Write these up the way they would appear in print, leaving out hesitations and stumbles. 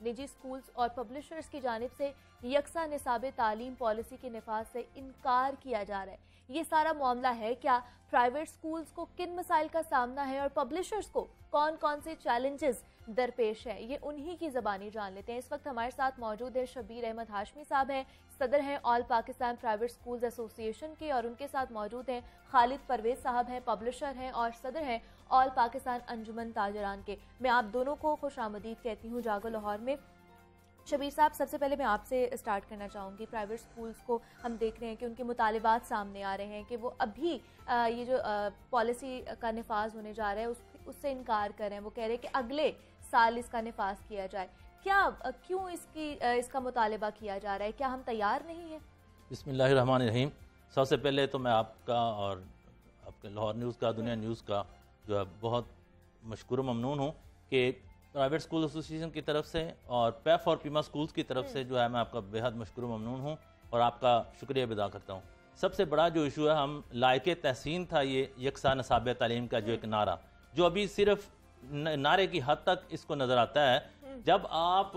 نجی سکولز اور پبلشرز کی جانب سے یکساں نصاب تعلیم پالیسی کے نفاذ سے انکار کیا جا رہا ہے. یہ سارا معاملہ ہے کیا پرائیویٹ سکولز کو کن مسائل کا سامنا ہے اور پبلشرز کو کون کون سے چیلنجز درپیش ہیں, یہ انہی کی زبانی جان لیتے ہیں. اس وقت ہمارے ساتھ موجود ہے شبیر احمد ہاشمی صاحب ہیں, صدر ہیں آل پاکستان پرائیویٹ سکولز ایسوسی ایشن کے, اور ان کے ساتھ موجود ہیں خالد پرویز صاحب ہیں, پبلشر ہیں اور صدر ہیں آل پاکستان انجمن تاجران کے. میں آپ دونوں کو خوش آمدید کہتی ہوں جاگو لاہور میں. شبیر صاحب, سب سے پہلے میں آپ سے اسٹارٹ کرنا چاہوں گی. پرائیویٹ سکولز کو ہم دیکھ رہے ہیں کہ ان کے مطالبات سامنے آ رہے ہیں کہ وہ ابھی یہ جو پالیسی کا نفاذ ہونے جا رہا ہے اس سے انکار کر رہے ہیں. وہ کہہ رہے ہیں کہ اگلے سال اس کا نفاذ کیا جائے. کیوں اس کا مطالبہ کیا جا رہا ہے؟ کیا ہم تیار نہیں ہیں؟ بسم اللہ الرحمن الرحیم. سب سے پہلے تو میں آپ کا اور آپ کے لاہور نیوز کا, دنیا نیوز کا جو ہے بہت مشکور و ممنون ہوں کہ پرائیویٹ سکول ایسوسی ایشن کی طرف سے اور پیف اور پیما سکولز کی طرف سے جو ہے میں آپ کا بہت مشکور و ممنون ہوں اور آپ کا شکریہ ادا کرتا ہوں. سب سے بڑا جو ایشو ہے, ہم لائق تحسین تھا یہ یکساں نصاب تعلیم کا جو ایک نعرہ, جو ابھی صرف نعرے کی حد تک اس کو نظر آتا ہے. جب آپ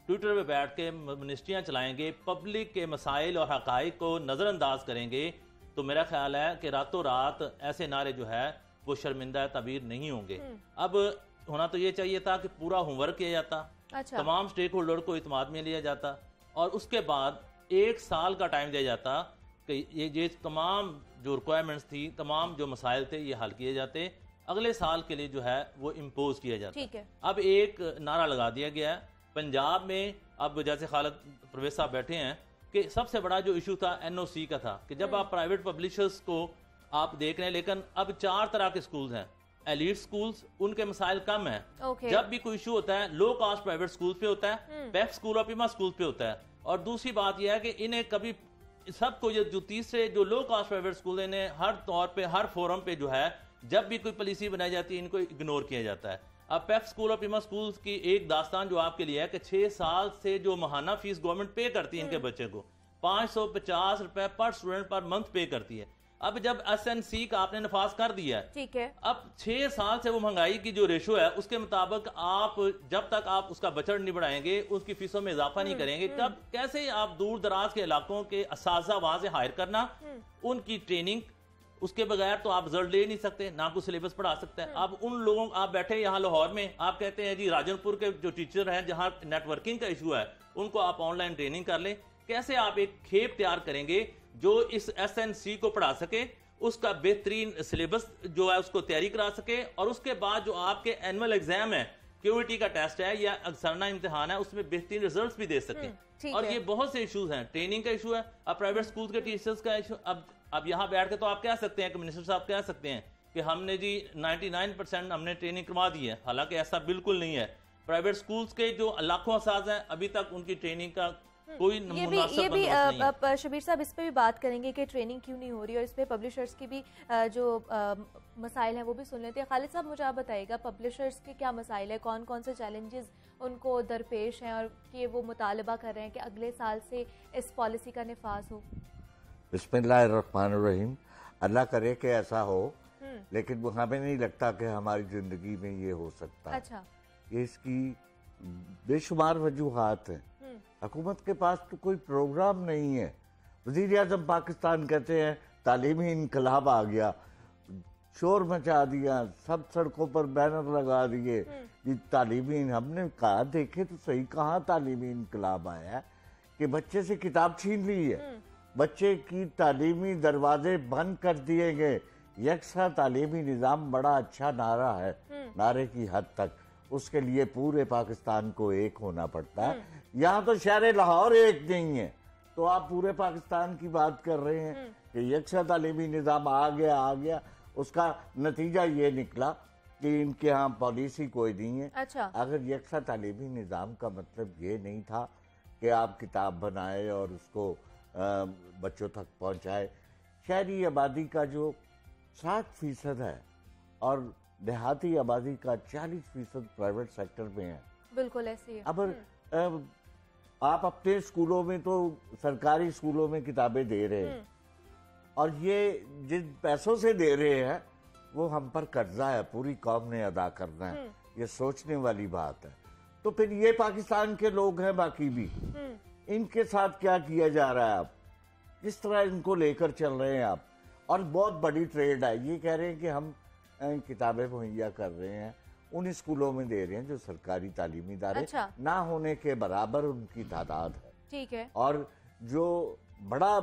ٹویٹر پہ بیٹھ کے منسٹریاں چلائیں گے, پبلک کے مسائل اور حقائق کو نظر انداز کریں گے, تو میرا خیال ہے کہ راتوں رات ایسے نعرے جو ہے وہ شرمندہ تعبیر نہیں ہوں گے. اب ہونا تو یہ چاہیے تھا کہ پورا ہوم ورک کیا جاتا, تمام سٹیک ہولڈر کو اعتماد میں لیا جاتا, اور اس کے بعد 1 سال کا ٹائم دیا جاتا کہ یہ تمام جو ریکوائرمنٹس تھی, تمام جو مسائل تھے یہ حل کیے جاتے, اگلے سال کے لیے جو ہے وہ امپوز کیا جاتا. اب ایک نعرہ لگا دیا گیا ہے پنجاب میں. اب جیسے خالد پرویز صاحب بیٹھے ہیں کہ سب سے بڑا جو ایشو تھا NOC کا تھا کہ جب آپ پرائیویٹ پبلشرز کو آپ دیکھ رہے ہیں, لیکن اب 4 طرح کے سکولز ہیں. ایلیٹ سکولز, ان کے مسائل کم ہیں. جب بھی کوئی ایشو ہوتا ہے لو کاسٹ پرائیویٹ سکولز پہ ہوتا ہے, پیف سکول اور پیما سکولز پہ ہوتا ہے. اور دوسری بات یہ ہے کہ انہیں کبھی سب کو جو تیسرے جو لو کاسٹ پرائیویٹ سکول, انہیں ہر طور پہ ہر فورم پہ جو ہے جب بھی کوئی پالیسی بنائی جاتی ہے ان کو اگنور کیا جاتا ہے. اب پیف سکول اور پیما سکولز کی ایک داستان جو آپ کے لیے ہے کہ 6 سال سے جو ماہانہ فیس گورنمنٹ پے کرتی ہے ان کے بچے کو, 550 روپے پر اسٹوڈنٹ پر منتھ پے کرتی ہے. اب جب SNC کا آپ نے نفاذ کر دیا ہے, ٹھیک ہے, اب 6 سال سے وہ مہنگائی کی جو ریشو ہے اس کے مطابق آپ جب تک آپ اس کا بجٹ نہیں بڑھائیں گے, اس کی فیسوں میں اضافہ نہیں کریں گے, تب کیسے آپ دور دراز کے علاقوں کے اساتذہ وہاں سے ہائر کرنا, ان کی ٹریننگ, اس کے بغیر تو آپ رزلٹ لے نہیں سکتے, نہ کوئی سلیبس پڑھا سکتا ہے. اب ان لوگوں آپ بیٹھے یہاں لاہور میں, آپ کہتے ہیں جی راجن پور کے جو ٹیچر ہیں جہاں نیٹ ورکنگ کا ایشو ہے ان کو آپ آن لائن ٹریننگ کر لیں. کیسے آپ ایک کھیپ تیار کریں گے جو اس SNC کو پڑھا سکے, اس کا بہترین سلیبس جو ہے اس کو تیاری کرا سکے, اور اس کے بعد جو آپ کے اینول ایگزام ہے, QET کا ٹیسٹ ہے یا اکثرنا امتحان ہے, اس میں بہترین ریزلٹس بھی دے سکیں. اور یہ بہت سے ایشوز ہیں. ٹریننگ کا ایشو ہے, اب پرائیویٹ سکولز کے ٹیچرز کا ایشو. اب یہاں بیٹھ کے تو آپ کہہ سکتے ہیں کہ منسٹر صاحب کہہ سکتے ہیں کہ ہم نے جی 99% ہم نے ٹریننگ کروا دی ہے, حالانکہ ایسا بالکل نہیں ہے. پرائیویٹ سکولز کے جو لاکھوں اساتذہ ہیں ابھی تک ان کی ٹریننگ کا کوئی یہ بھی شبیر صاحب اس پہ بھی بات کریں گے کہ ٹریننگ کیوں نہیں ہو رہی, اور اس پہ پبلشرز کی بھی جو مسائل ہیں وہ بھی سن لیتے ہیں. خالد صاحب, مجھے آپ بتائیے گا پبلشرز کے کیا مسائل ہیں, کون کون سے چیلنجز ان کو درپیش ہیں, اور کہ وہ مطالبہ کر رہے ہیں کہ اگلے سال سے اس پالیسی کا نفاذ ہو؟ بسم اللہ الرحمن الرحیم. اللہ کرے کہ ایسا ہو, لیکن ہمیں نہیں لگتا کہ ہماری زندگی میں یہ ہو سکتا. اچھا, یہ اس کی بے شمار وجوہات ہیں. حکومت کے پاس تو کوئی پروگرام نہیں ہے. وزیر اعظم پاکستان کہتے ہیں تعلیمی انقلاب آ گیا, شور مچا دیا, سب سڑکوں پر بینر لگا دیے یہ تعلیمی. ہم نے کہا دیکھے تو صحیح, کہاں تعلیمی انقلاب آیا ہے کہ بچے سے کتاب چھین لی ہے, بچے کی تعلیمی دروازے بند کر دیے گئے. یکساں تعلیمی نظام بڑا اچھا نعرہ ہے, نعرے کی حد تک. اس کے لیے پورے پاکستان کو ایک ہونا پڑتا ہے. یہاں تو شہر لاہور ایک نہیں ہے, تو آپ پورے پاکستان کی بات کر رہے ہیں کہ یکساں تعلیمی نظام آ گیا. اس کا نتیجہ یہ نکلا کہ ان کے ہاں پالیسی کوئی نہیں ہے. اگر یکساں تعلیمی نظام کا مطلب یہ نہیں تھا کہ آپ کتاب بنائے اور اس کو بچوں تک پہنچائے. شہری آبادی کا جو 60% ہے اور دیہاتی آبادی کا 40% پرائیویٹ سیکٹر میں ہے. بالکل ایسی ہے. اب آپ اپنے اسکولوں میں تو سرکاری اسکولوں میں کتابیں دے رہے ہیں, اور یہ جن پیسوں سے دے رہے ہیں وہ ہم پر قرضہ ہے, پوری قوم نے ادا کرنا ہے. یہ سوچنے والی بات ہے. تو پھر یہ پاکستان کے لوگ ہیں باقی بھی، ان کے ساتھ کیا کیا جا رہا ہے آپ، کس طرح ان کو لے کر چل رہے ہیں آپ. اور بہت بڑی ٹریڈ ہے. یہ کہہ رہے ہیں کہ ہم کتابیں مہیا کر رہے ہیں، ان اسکولوں میں دے رہے ہیں جو سرکاری تعلیمی ادارے نہ ہونے کے برابر ان کی تعداد ہے. ٹھیک ہے. اور جو بڑا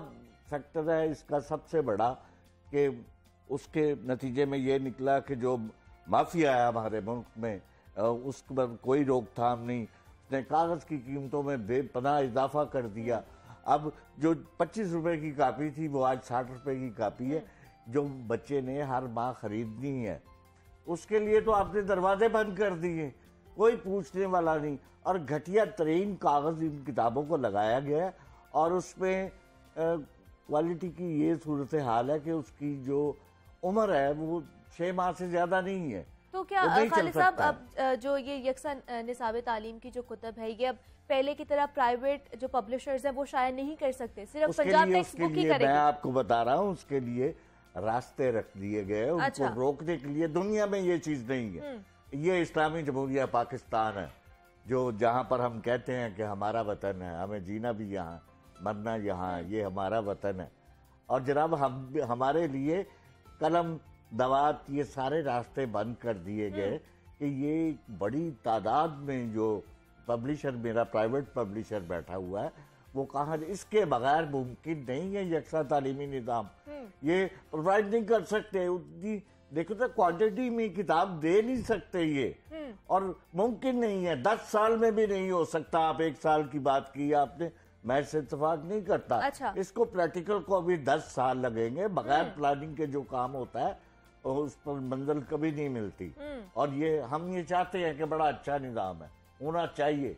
فیکٹر ہے اس کا سب سے بڑا کہ اس کے نتیجے میں یہ نکلا کہ جو مافیا ہے ہمارے ملک میں اس پر کوئی روک تھام نہیں. اس نے کاغذ کی قیمتوں میں بے پناہ اضافہ کر دیا. اب جو 25 روپے کی کاپی تھی وہ آج 60 روپے کی کاپی ہے جو بچے نے ہر ماہ خریدنی ہے. اس کے لیے تو آپ نے دروازے بند کر دیے، کوئی پوچھنے والا نہیں. اور گھٹیا ترین کاغذ ان کتابوں کو لگایا گیا ہے اور اس میں کوالٹی کی یہ صورتحال ہے کہ اس کی جو عمر ہے وہ 6 ماہ سے زیادہ نہیں ہے. تو کیا خالد صاحب اب جو یہ یکساں نصاب تعلیم کی جو کتب ہے یہ اب پہلے کی طرح پرائیویٹ جو پبلشرز ہیں وہ شائع نہیں کر سکتے، صرف پنجاب ٹیکسٹ بک ہی کریں گے؟ میں آپ کو بتا رہا ہوں اس کے لیے راستے رکھ دیے گئے ان کو روکنے کے لیے. دنیا میں یہ چیز نہیں ہے. یہ اسلامی جمہوریہ پاکستان ہے جو جہاں پر ہم کہتے ہیں کہ ہمارا وطن ہے، ہمیں جینا بھی یہاں مرنا یہاں، یہ ہمارا وطن ہے. اور جناب ہمارے لیے قلم دوات یہ سارے راستے بند کر دیے گئے کہ یہ بڑی تعداد میں جو پبلشر میرا پرائیویٹ پبلشر بیٹھا ہوا ہے وہ کہاں، اس کے بغیر ممکن نہیں ہے یکساں تعلیمی نظام. یہ پرووائڈ نہیں کر سکتے. دیکھو تو کوانٹٹی میں کتاب دے نہیں سکتے یہ، اور ممکن نہیں ہے. 10 سال میں بھی نہیں ہو سکتا. آپ 1 سال کی بات کی آپ نے، میں اس سے اتفاق نہیں کرتا. اس کو پریکٹیکل کو ابھی 10 سال لگیں گے. بغیر پلاننگ کے جو کام ہوتا ہے اس پر منزل کبھی نہیں ملتی. اور یہ ہم یہ چاہتے ہیں کہ بڑا اچھا نظام ہے، ہونا چاہیے،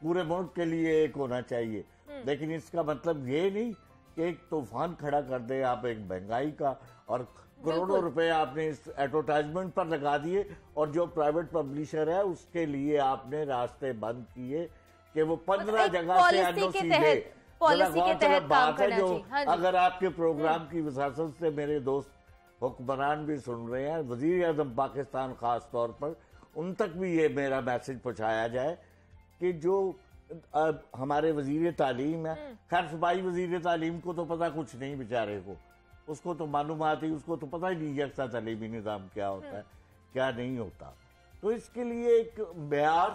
پورے ملک کے لیے ایک ہونا چاہیے. لیکن اس کا مطلب یہ نہیں کہ ایک طوفان کھڑا کر دے آپ ایک مہنگائی کا، اور کروڑوں روپے آپ نے اس ایڈورٹائزمنٹ پر لگا دیے، اور جو پرائیویٹ پبلشر ہے اس کے لیے آپ نے راستے بند کیے کہ وہ 15 جگہ سے NOC دے. پالیسی کے تحت بات ہے جو اگر آپ کے پروگرام کی وساست سے میرے دوست حکمران بھی سن رہے ہیں، وزیر اعظم پاکستان خاص طور پر، ان تک بھی یہ میرا میسج پہنچایا جائے کہ جو ہمارے وزیر تعلیم ہے، خیر صوبائی وزیر تعلیم کو تو پتہ کچھ نہیں بیچارے کو، اس کو تو معلومات ہی، اس کو تو پتہ ہی نہیں یکساں تعلیمی نظام کیا ہوتا ہے کیا نہیں ہوتا. تو اس کے لیے ایک معیار،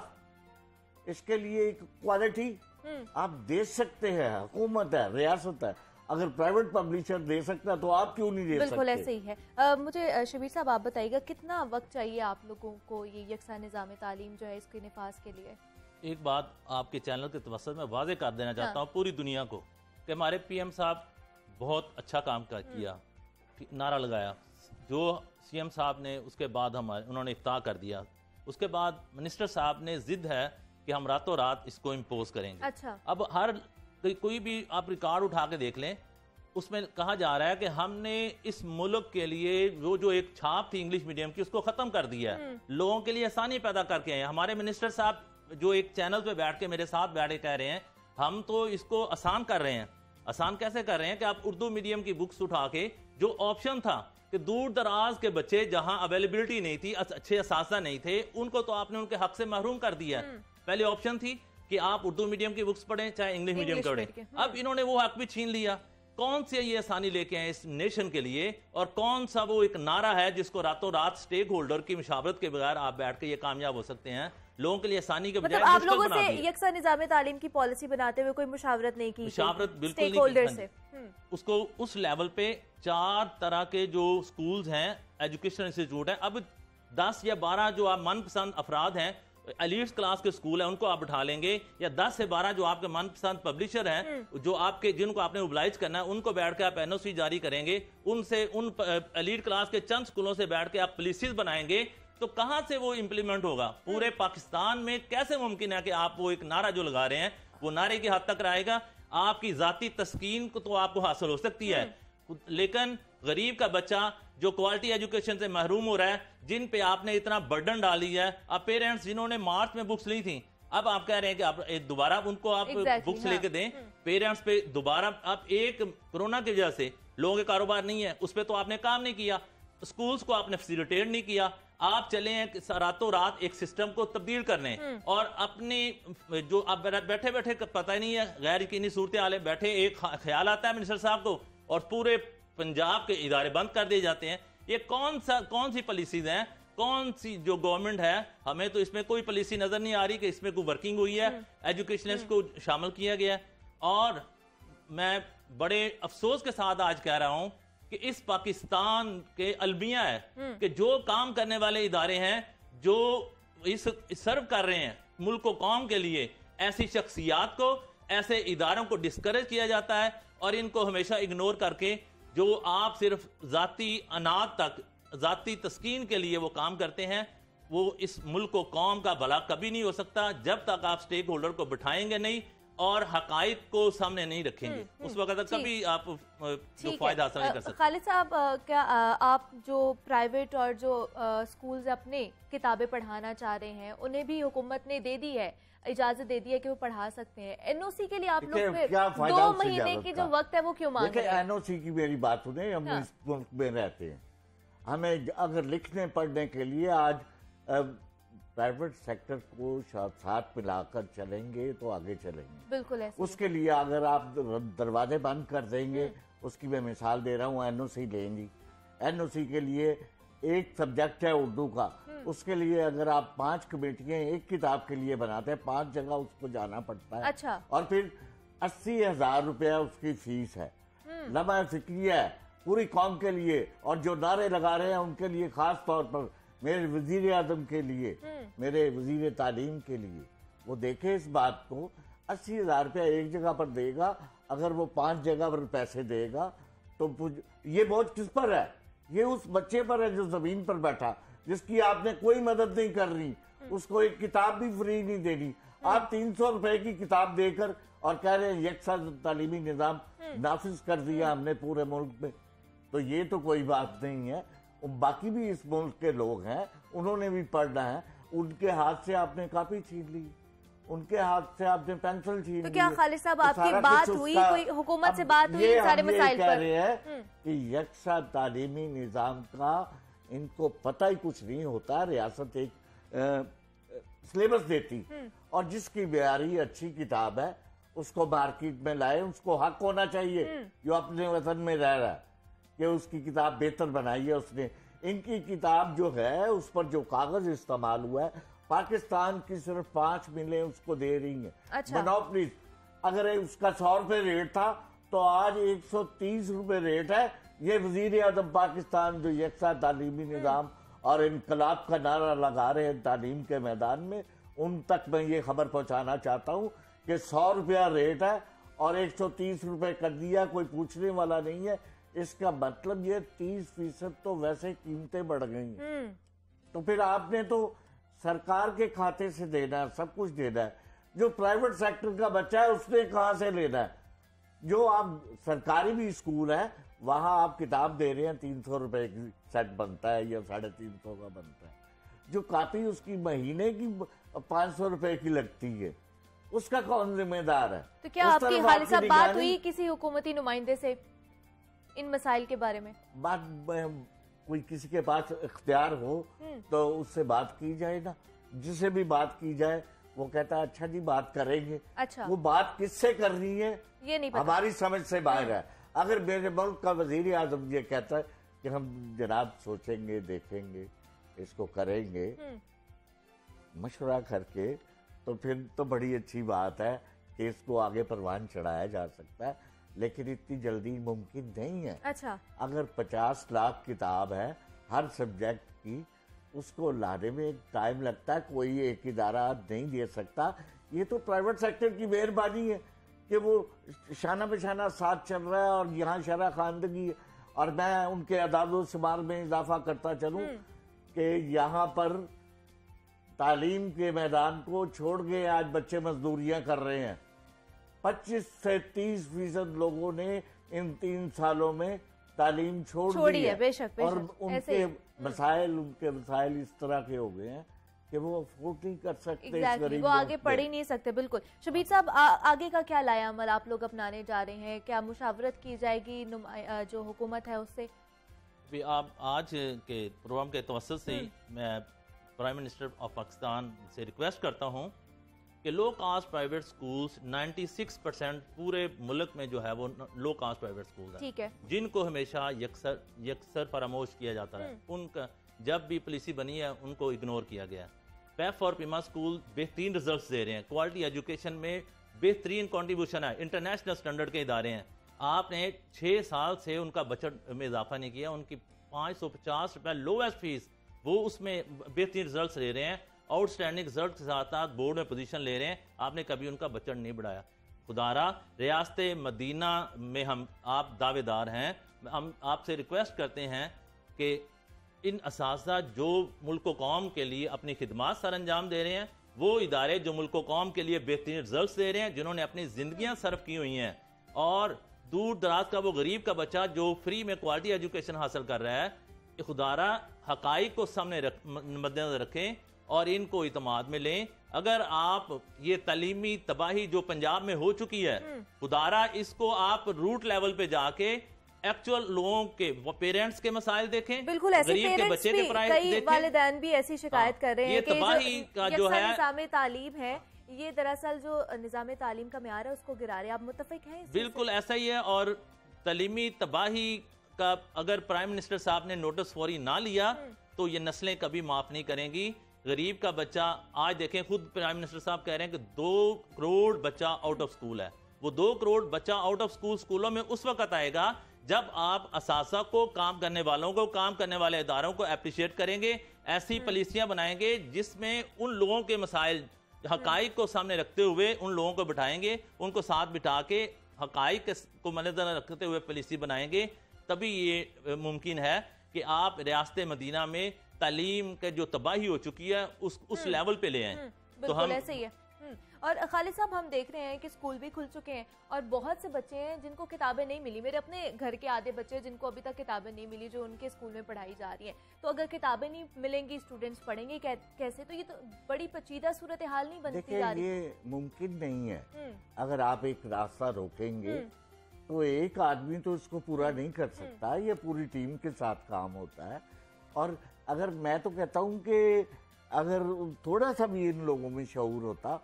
اس کے لیے ایک کوالٹی آپ دے سکتے ہیں. حکومت ہے، ریاست ہے. اگر پرائیویٹ پبلشر دے سکتا تو آپ کیوں نہیں دے سکتے؟ بالکل ایسے ہی ہے. مجھے شبیر صاحب آپ بتائیے گا کتنا وقت چاہیے آپ لوگوں کو یہ یکساں نظام تعلیم جو ہے اس کے نفاذ کے لیے؟ ایک بات آپ کے چینل کے توسط میں واضح کر دینا چاہتا ہوں پوری دنیا کو کہ ہمارے PM صاحب بہت اچھا کام کیا، نعرہ لگایا. جو CM صاحب نے اس کے بعد انہوں نے افتتاح کر دیا. اس کے بعد منسٹر صاحب نے ضد ہے کہ ہم راتوں رات اس کو امپوز کریں گے. اب کوئی بھی آپ ریکارڈ اٹھا کے دیکھ لیں، اس میں کہا جا رہا ہے کہ ہم نے اس ملک کے لیے جو ایک چھاپ تھی انگلش میڈیم کی اس کو ختم کر دیا ہے، لوگوں کے لیے آسانی پیدا کر کے ہیں. ہمارے منسٹر صاحب جو ایک چینل پہ بیٹھ کے میرے ساتھ بیٹھے کہہ رہے ہیں ہم تو اس کو آسان کر رہے ہیں. آسان کیسے کر رہے ہیں کہ آپ اردو میڈیم کی بکس اٹھا کے، جو آپشن تھا کہ دور دراز کے بچے جہاں اویلیبلٹی نہیں تھی، اچھے اساتذہ نہیں تھے، ان کو تو آپ نے ان کے حق سے محروم کر دیا ہے. پہلے آپشن تھی کہ آپ اردو میڈیم کی بکس پڑھیں چاہے انگلش میڈیم کی پڑھیں. اب انہوں نے وہ حق بھی چھین لیا. کون سے یہ آسانی لے کے ہیں اس نیشن کے لیے، اور کون سا وہ ایک نعرہ ہے جس کو راتوں رات سٹیک ہولڈر کی مشاورت کے بغیر آپ بیٹھ کے یہ کامیاب ہو سکتے ہیں؟ لوگوں کے لیے آسانی کے بجائے آپ لوگوں سے یکساں نظام تعلیم کی پالیسی بناتے ہوئے کوئی مشاورت نہیں کی؟ مشاورت بالکل نہیں کی. اس کو اس لیول پہ 4 طرح کے جو سکولز ہیں، ایجوکیشن انسٹیٹیوٹ ہیں، اب 10 یا 12 جو آپ من پسند افراد ہیں، ایلیٹس کلاس کے سکول ہیں، ان کو آپ اٹھا لیں گے، یا 10 سے 12 جو آپ کے من پسند پبلشر ہیں، جو آپ کے جن کو آپ نے اوبلائز کرنا ہے، ان کو بیٹھ کے آپ NOC جاری کریں گے. ان سے ان ایلیٹ کلاس کے چند سکولوں سے بیٹھ کے آپ پالیسیز بنائیں گے، تو کہاں سے وہ امپلیمنٹ ہوگا؟ پورے پاکستان میں کیسے ممکن ہے کہ آپ وہ ایک نعرہ جو لگا رہے ہیں وہ نعرے کی حد تک رہے گا؟ آپ کی ذاتی تسکین کو تو آپ کو حاصل ہو سکتی ہے، لیکن غریب کا بچہ جو کوالٹی ایجوکیشن سے محروم ہو رہا ہے، جن پہ آپ نے اتنا برڈن ڈالی ہے، اب پیرنٹس جنہوں نے مارچ میں بکس لی تھیں، اب آپ کہہ رہے ہیں کہ آپ دوبارہ ان کو آپ بکس لے کے دیں. پیرنٹس پہ دوبارہ اب ایک کرونا کی وجہ سے لوگوں کے کاروبار نہیں ہے، اس پہ تو آپ نے کام نہیں کیا. سکولز کو آپ نے فیسیلیٹیٹ نہیں کیا. آپ چلیں راتوں رات ایک سسٹم کو تبدیل کرنے اور اپنی جو آپ بیٹھے بیٹھے پتہ ہی نہیں ہے غیر یقینی صورتحال بیٹھے ایک خیال آتا ہے منسٹر صاحب کو اور پورے پنجاب کے ادارے بند کر دیے جاتے ہیں. یہ کون سی پالیسیز ہیں, کون سی جو گورنمنٹ ہے, ہمیں تو اس میں کوئی پالیسی نظر نہیں آ رہی کہ اس میں کوئی ورکنگ ہوئی ہے, ایجوکیشنسٹ کو شامل کیا گیا. اور میں بڑے افسوس کے ساتھ آج کہہ رہا ہوں کہ اس پاکستان کے المیہ ہے کہ جو کام کرنے والے ادارے ہیں جو اس سرو کر رہے ہیں ملک و قوم کے لیے, ایسی شخصیات کو, ایسے اداروں کو ڈسکریج کیا جاتا ہے اور ان کو ہمیشہ اگنور کر کے جو آپ صرف ذاتی اناج تک, ذاتی تسکین کے لیے وہ کام کرتے ہیں, وہ اس ملک و قوم کا بھلا کبھی نہیں ہو سکتا جب تک آپ سٹیک ہولڈر کو بٹھائیں گے نہیں اور حقائق کو سامنے نہیں رکھیں گے. اس وقت تک کبھی آپ جو فائدہ حاصل نہیں کر سکتے. خالد صاحب, کیا آپ جو پرائیویٹ اور جو سکولز اپنے کتابیں پڑھانا چاہ رہے ہیں انہیں بھی حکومت نے دے دی ہے, اجازت دے دی ہے کہ وہ پڑھا سکتے ہیں, این او سی کے لیے آپ لوگ پھر 2 مہینے کی جو وقت ہے وہ کیوں مانگ رہے ہیں؟ این او سی کی میری بات سنیں, ہم اس ملک میں رہتے ہیں, ہمیں اگر لکھنے پڑھنے کے لیے آج پرائیویٹ سیکٹر کو ساتھ ملا کر چلیں گے تو آگے چلیں گے. بالکل ایسے اس کے لیے اگر آپ دروازے بند کر دیں گے, اس کی میں مثال دے رہا ہوں, این او سی لیں گی. این او سی کے لیے ایک سبجیکٹ ہے اردو کا, اس کے لیے اگر آپ 5 کمیٹیاں ایک کتاب کے لیے بناتے ہیں, 5 جگہ اس کو جانا پڑتا ہے. اچھا. اور پھر 80,000 روپیہ اس کی فیس ہے. لمحہ فکریہ ہے پوری قوم کے لیے, اور جو نعرے لگا رہے ہیں ان کے لیے, خاص طور پر میرے وزیر اعظم کے لیے, میرے وزیر تعلیم کے لیے, وہ دیکھے اس بات کو. 80,000 روپیہ ایک جگہ پر دے گا, اگر وہ 5 جگہ پر پیسے دے گا تو یہ بوجھ کس پر ہے؟ یہ اس بچے پر ہے جو زمین پر بیٹھا, جس کی آپ نے کوئی مدد نہیں کر رہی, اس کو ایک کتاب بھی فری نہیں دے رہی. آپ 300 روپے کی کتاب دے کر اور کہہ رہے ہیں یکساں تعلیمی نظام نافذ کر دیا ہم نے پورے ملک میں. تو یہ تو کوئی بات نہیں ہے. باقی بھی اس ملک کے لوگ ہیں, انہوں نے بھی پڑھنا ہے, ان کے ہاتھ سے آپ نے کاپی چھین لی, ان کے ہاتھ سے آپ نے پینسل چھین لی. تو کیا خالد صاحب آپ کی بات ہوئی, کوئی حکومت سے بات ہوئی سارے مسائل پر؟ کہہ رہے ہیں کہ یکساں تعلیمی نظام کا ان کو پتہ ہی کچھ نہیں ہوتا. ریاست ایک سلیبس دیتی اور جس کی معیاری اچھی کتاب ہے اس کو مارکیٹ میں لائے, اس کو حق ہونا چاہیے جو اپنے وطن میں رہ رہا ہے کہ اس کی کتاب بہتر بنائی ہے اس نے. ان کی کتاب جو ہے اس پر جو کاغذ استعمال ہوا ہے, پاکستان کی صرف 5 ملیں اس کو دے رہی ہیں منوپلیز. اگر اس کا 100 روپے ریٹ تھا تو آج 130 روپے ریٹ ہے. یہ وزیر اعظم پاکستان جو یکساں تعلیمی نظام اور انقلاب کا نعرہ لگا رہے ہیں تعلیم کے میدان میں, ان تک میں یہ خبر پہنچانا چاہتا ہوں کہ 100 روپیہ ریٹ ہے اور 130 روپے کر دیا, کوئی پوچھنے والا نہیں ہے. اس کا مطلب یہ 30% تو ویسے قیمتیں بڑھ گئی ہیں. تو پھر آپ نے تو سرکار کے کھاتے سے دینا ہے, سب کچھ دینا ہے. جو پرائیویٹ سیکٹر کا بچہ ہے اس نے کہاں سے لینا ہے؟ جو آپ سرکاری بھی اسکول ہے وہاں آپ کتاب دے رہے ہیں 300 روپے کی سیٹ بنتا ہے یا 350 کا بنتا ہے. جو کاپی اس کی مہینے کی 500 روپے کی لگتی ہے, اس کا کون ذمہ دار ہے؟ تو کیا آپ کی خالد صاحب بات ہوئی کسی حکومتی نمائندے سے ان مسائل کے بارے میں؟ بات کوئی کسی کے پاس اختیار ہو تو اس سے بات کی جائے نا. جسے بھی بات کی جائے وہ کہتا ہے اچھا جی بات کریں گے. اچھا, وہ بات کس سے کرنی ہے یہ نہیں پتا, ہماری سمجھ سے باہر ہے. اگر میرے ملک کا وزیر اعظم یہ کہتا ہے کہ ہم جناب سوچیں گے, دیکھیں گے, اس کو کریں گے مشورہ کر کے, تو پھر تو بڑی اچھی بات ہے کہ اس کو آگے پروان چڑھایا جا سکتا ہے. لیکن اتنی جلدی ممکن نہیں ہے. اچھا, اگر 50 لاکھ کتاب ہے ہر سبجیکٹ کی, اس کو لانے میں ایک ٹائم لگتا ہے, کوئی ایک ادارہ نہیں دے سکتا. یہ تو پرائیویٹ سیکٹر کی مہربانی ہے کہ وہ شانہ بشانہ ساتھ چل رہا ہے اور یہاں شرح خواندگی ہے. اور میں ان کے اعداد و شمار میں اضافہ کرتا چلوں کہ یہاں پر تعلیم کے میدان کو چھوڑ کے آج بچے مزدوریاں کر رہے ہیں. 25 سے 30% لوگوں نے ان 3 سالوں میں تعلیم چھوڑی ہے. بے شک, اور ان کے مسائل اس طرح کے ہو گئے ہیں کہ وہ افورڈ نہیں کر سکتے, وہ آگے پڑھ ہی نہیں سکتے. بالکل. شبیر صاحب, آگے کا کیا لایا عمل آپ لوگ اپنانے جا رہے ہیں؟ کیا مشاورت کی جائے گی جو حکومت ہے اس سے؟ آپ آج کے پروگرام کے توسط سے میں پرائم منسٹر آف پاکستان سے ریکویسٹ کرتا ہوں کہ لو کاسٹ پرائیویٹ سکولز 96% پورے ملک میں جو ہے وہ لو کاسٹ پرائیویٹ سکولز ہیں جن کو ہمیشہ یکسر فراموش کیا جاتا ہے. ان کا جب بھی پالیسی بنی ہے ان کو اگنور کیا گیا ہے. پیف اور پیما سکول بہترین ریزلٹس دے رہے ہیں, کوالٹی ایجوکیشن میں بہترین کنٹریبیوشن ہے, انٹرنیشنل سٹینڈرڈ کے ادارے ہیں. آپ نے 6 سال سے ان کا بجٹ میں اضافہ نہیں کیا. ان کی 550 روپے لویسٹ فیس, وہ اس میں بہترین ریزلٹس لے رہے ہیں, آؤٹ اسٹینڈنگ رزلٹ کے ساتھ ساتھ بورڈ میں پوزیشن لے رہے ہیں. آپ نے کبھی ان کا بجٹ نہیں بڑھایا. خدارا ریاست مدینہ میں ہم آپ دعوے دار ہیں, ہم آپ سے ریکویسٹ کرتے ہیں کہ ان اساتذہ جو ملک و قوم کے لیے اپنی خدمات سر انجام دے رہے ہیں, وہ ادارے جو ملک و قوم کے لیے بہترین رزلٹس دے رہے ہیں, جنہوں نے اپنی زندگیاں صرف کی ہوئی ہیں, اور دور دراز کا وہ غریب کا بچہ جو فری میں کوالٹی ایجوکیشن حاصل کر رہا ہے, خدارا حقائق کو سامنے مد نظر رکھیں اور ان کو اعتماد میں لیں. اگر آپ یہ تعلیمی تباہی جو پنجاب میں ہو چکی ہے, خدارا اس کو آپ روٹ لیول پہ جا کے ایکچوئل لوگوں کے پیرنٹس کے مسائل دیکھیں, بالکل ایسے غریب کے بچے کے پرائز دیکھیں. کئی والدین بھی ایسی شکایت کر رہے ہیں کہ تباہی کا جو ہے نظام تعلیم ہے, یہ دراصل جو نظام تعلیم کا معیار ہے اس کو گرا رہے ہیں. آپ متفق ہیں؟ بالکل ایسا ہی ہے. اور تعلیمی تباہی کا اگر پرائم منسٹر صاحب نے نوٹس فوری نہ لیا تو یہ نسلیں کبھی معاف نہیں کریں گی. غریب کا بچہ, آج دیکھیں خود پرائم منسٹر صاحب کہہ رہے ہیں کہ 2 کروڑ بچہ آؤٹ آف سکول ہے. وہ 2 کروڑ بچہ آؤٹ آف سکول سکولوں میں اس وقت آئے گا جب آپ اساتذہ کو, کام کرنے والوں کو, کام کرنے والے اداروں کو اپریشیٹ کریں گے, ایسی پالیسیاں بنائیں گے جس میں ان لوگوں کے مسائل, حقائق کو سامنے رکھتے ہوئے ان لوگوں کو بٹھائیں گے, ان کو ساتھ بٹھا کے حقائق کو مد نظر رکھتے ہوئے پالیسی بنائیں گے. تبھی یہ ممکن ہے کہ آپ ریاست مدینہ میں تعلیم کے جو تباہی ہو چکی ہے اس لیول پہ لے آئیں. بالکل ایسے ہی ہے. اور خالد صاحب ہم دیکھ رہے ہیں کہ اسکول بھی کھل چکے ہیں اور بہت سے بچے ہیں جن کو کتابیں نہیں ملی. میرے اپنے گھر کے آدھے بچے جن کو ابھی تک کتابیں نہیں ملی جو ان کے اسکول میں پڑھائی جا رہی ہیں. تو اگر کتابیں نہیں ملیں گی اسٹوڈنٹس پڑھیں گے کیسے؟ تو یہ تو بڑی پیچیدہ صورتحال نہیں بنتی جا رہی؟ یہ ممکن نہیں ہے. اگر آپ ایک راستہ روکیں گے تو ایک آدمی تو اس کو پورا نہیں کر سکتا, یہ پوری ٹیم کے ساتھ کام ہوتا ہے. اور اگر میں تو کہتا ہوں کہ اگر تھوڑا سا بھی ان لوگوں میں شعور ہوتا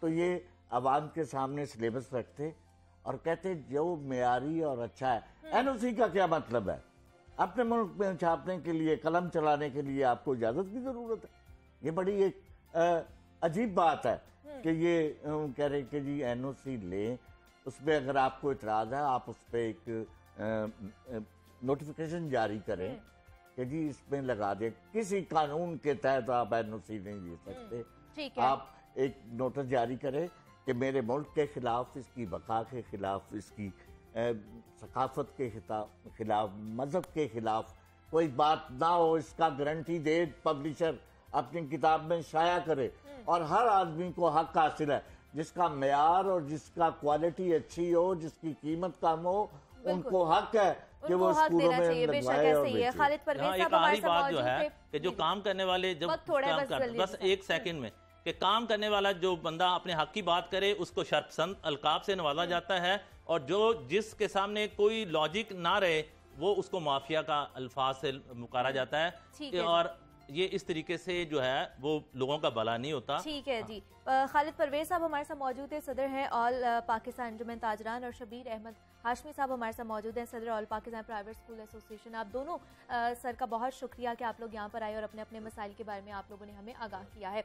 تو یہ عوام کے سامنے سلیبس رکھتے اور کہتے جو معیاری اور اچھا ہے. این او سی کا کیا مطلب ہے؟ اپنے ملک میں چھاپنے کے لیے, قلم چلانے کے لیے آپ کو اجازت کی ضرورت ہے. یہ بڑی ایک عجیب بات ہے کہ یہ کہہ رہے کہ جی این او سی لیں, اس پہ اگر آپ کو اعتراض ہے آپ اس پہ ایک نوٹیفیکیشن جاری کریں کہ جی اس میں لگا دیں, کسی قانون کے تحت آپ این او سی نہیں دے سکتے. آپ ایک نوٹس جاری کریں کہ میرے ملک کے خلاف, اس کی بقا کے خلاف, اس کی ثقافت کے خلاف, مذہب کے خلاف کوئی بات نہ ہو, اس کا گارنٹی دے پبلشر, اپنی کتاب میں شائع کرے. اور ہر آدمی کو حق حاصل ہے, جس کا معیار اور جس کا کوالٹی اچھی ہو, جس کی قیمت کم ہو, ان کو حق ہے کہ وہ اسکولوں میں لگوائے اور بیچے. خالد پرویز صاحب ہماری بات جو ہے کہ جو کام کرنے والے جب کام کرتے, بس ایک سیکنڈ میں, کہ کام کرنے والا جو بندہ اپنے حق کی بات کرے اس کو شرپسند القاب سے نوازا جاتا ہے, اور جس کے سامنے کوئی لاجک نہ رہے وہ اس کو مافیا کا الفاظ سے پکارا جاتا ہے. اور یہ اس طریقے سے جو ہے وہ لوگوں کا بھلا نہیں ہوتا. ٹھیک ہے جی. خالد پرویز صاحب ہمارے ساتھ موجود ہیں, صدر ہیں آل پاکستان انجمن تاجران, اور شبیر احمد ہاشمی صاحب ہمارے ساتھ موجود ہیں, صدر آل پاکستان پرائیویٹ اسکول ایسوسی ایشن. آپ دونوں سر کا بہت شکریہ کہ آپ لوگ یہاں پر آئے اور اپنے اپنے مسائل کے بارے میں آپ لوگوں نے ہمیں آگاہ کیا ہے.